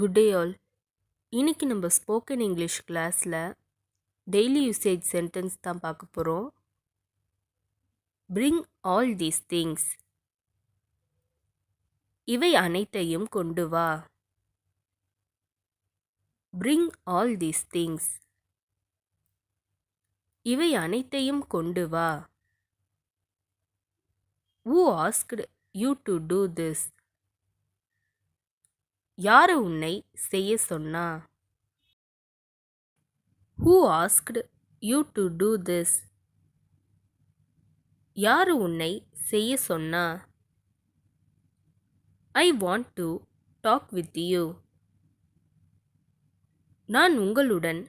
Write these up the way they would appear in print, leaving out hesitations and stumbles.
Good day all. இன்னைக்கு நம்ம spoken English கிளாஸில் டெய்லி யூசேஜ் சென்டென்ஸ் தான் பார்க்க போகிறோம். Bring all these things. இவை அனைத்தையும் கொண்டு வா. Bring all these things. இவை அனைத்தையும் கொண்டு வா. Who asked you to do this? யாரு உன்னை செய்ய சொன்னா? Who asked you to do this? யாரு உன்னை செய்ய சொன்னா? I want to talk with you. நான் உங்களுடன்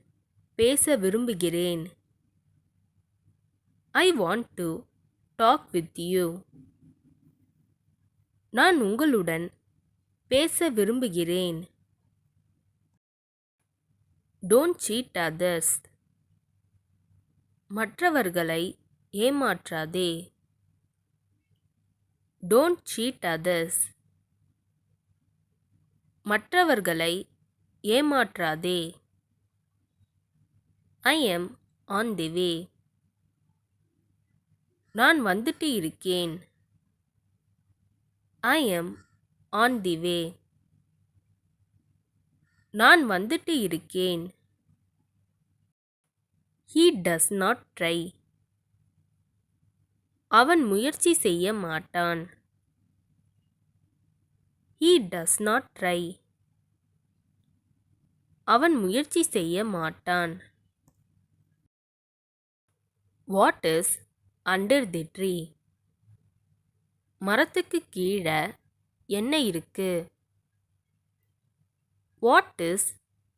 பேச விரும்புகிறேன். I want to talk with you. நான் உங்களுடன் பேச விரும்புகிறேன். Don't cheat others. மற்றவர்களை ஏமாற்றாதே. Don't cheat others. மற்றவர்களை ஏமாற்றாதே. I am on the way. நான் வந்துட்டு இருக்கேன். I am on the way. நான் வந்துட்டு இருக்கேன். He does not try. அவன் முயற்சி செய்ய மாட்டான். He does not try. அவன் முயற்சி செய்ய மாட்டான். What is under the tree? மரத்துக்கு கீழே என்ன இருக்கு? What is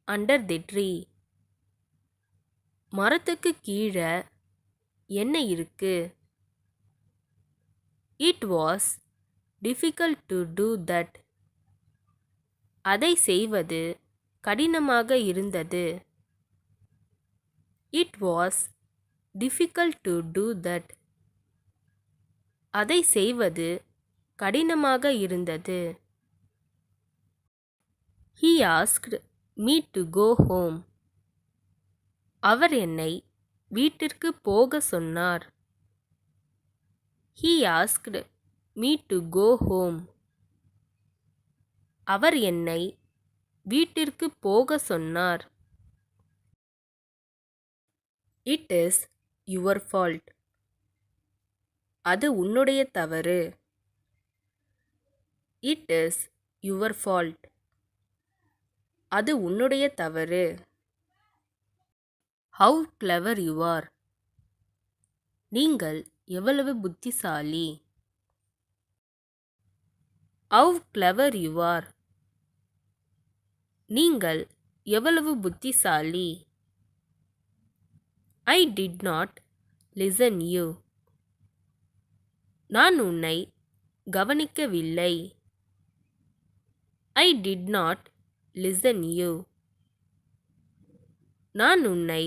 under the tree? மரத்துக்கு கீழே என்ன இருக்கு? It was difficult to do that. அதை செய்வது கடினமாக இருந்தது. It was difficult to do that. அதை செய்வது கடினமாக இருந்தது. He asked me to go home. அவர் என்னை வீட்டிற்கு போக சொன்னார். He asked me to go home. அவர் என்னை வீட்டிற்கு போக சொன்னார். It is your fault. அது உன்னுடைய தவறு. It is your fault. அது உன்னுடைய தவறு. How clever you are. நீங்கள் எவ்வளவு புத்திசாலி. How clever you are. நீங்கள் எவ்வளவு புத்திசாலி. I did not listen you. நான் உன்னை கவனிக்கவில்லை. I did not listen you. நான் உன்னை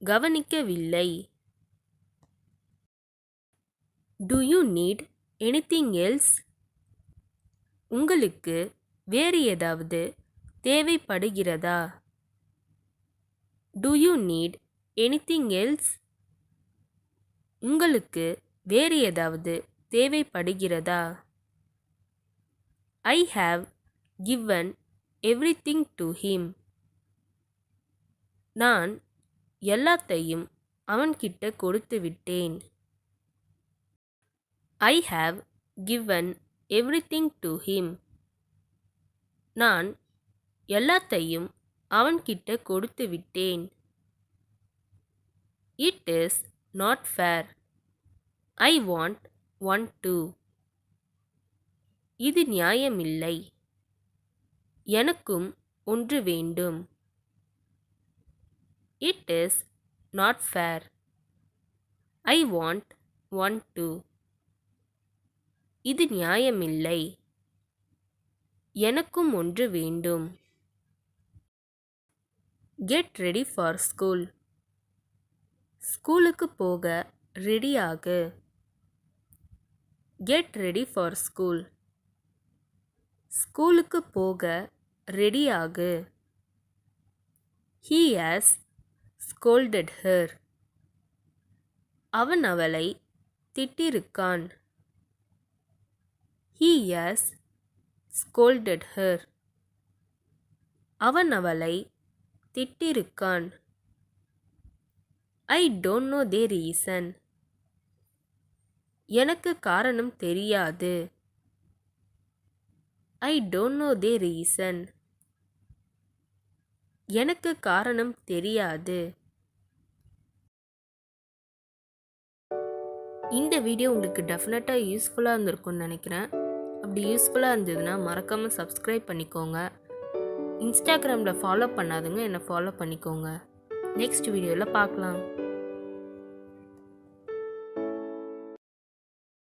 கவனிக்கவில்லை. Do you need anything else? உங்களுக்கு வேறு ஏதாவது தேவைப்படுகிறதா? Do you need anything else? உங்களுக்கு வேறு ஏதாவது தேவைப்படுகிறதா? I have given everything to him. நான் எல்லாத்தையும் அவன்கிட்ட கொடுத்து விட்டேன். I have given everything to him. நான் எல்லாத்தையும் அவன்கிட்ட கொடுத்து விட்டேன். It is not fair. I want one too. இது நியாயமில்லை. எனக்கும் ஒன்று வேண்டும். It is not fair. I want one too. இது நியாயமில்லை. எனக்கும் ஒன்று வேண்டும். Get ready for school. ஸ்கூலுக்கு போக ரெடியாகு. Get ready for school. ஸ்கூலுக்கு போக ரெடியாகு. He has scolded her. அவன் அவளை திட்டிருக்கான். He has scolded her. அவன் அவளை திட்டிருக்கான். I don't know the reason. எனக்கு காரணம் தெரியாது. I don't know the reason. எனக்கு காரணம் தெரியாது. இந்த வீடியோ உங்களுக்கு டெஃபினட்டாக யூஸ்ஃபுல்லாக இருந்திருக்கும்னு நினைக்கிறேன். அப்படி யூஸ்ஃபுல்லாக இருந்ததுன்னா மறக்காமல் சப்ஸ்கிரைப் பண்ணிக்கோங்க. இன்ஸ்டாகிராமில் ஃபாலோ பண்ணாதுங்க என்னை ஃபாலோ பண்ணிக்கோங்க. நெக்ஸ்ட் வீடியோவில் பார்க்கலாம்.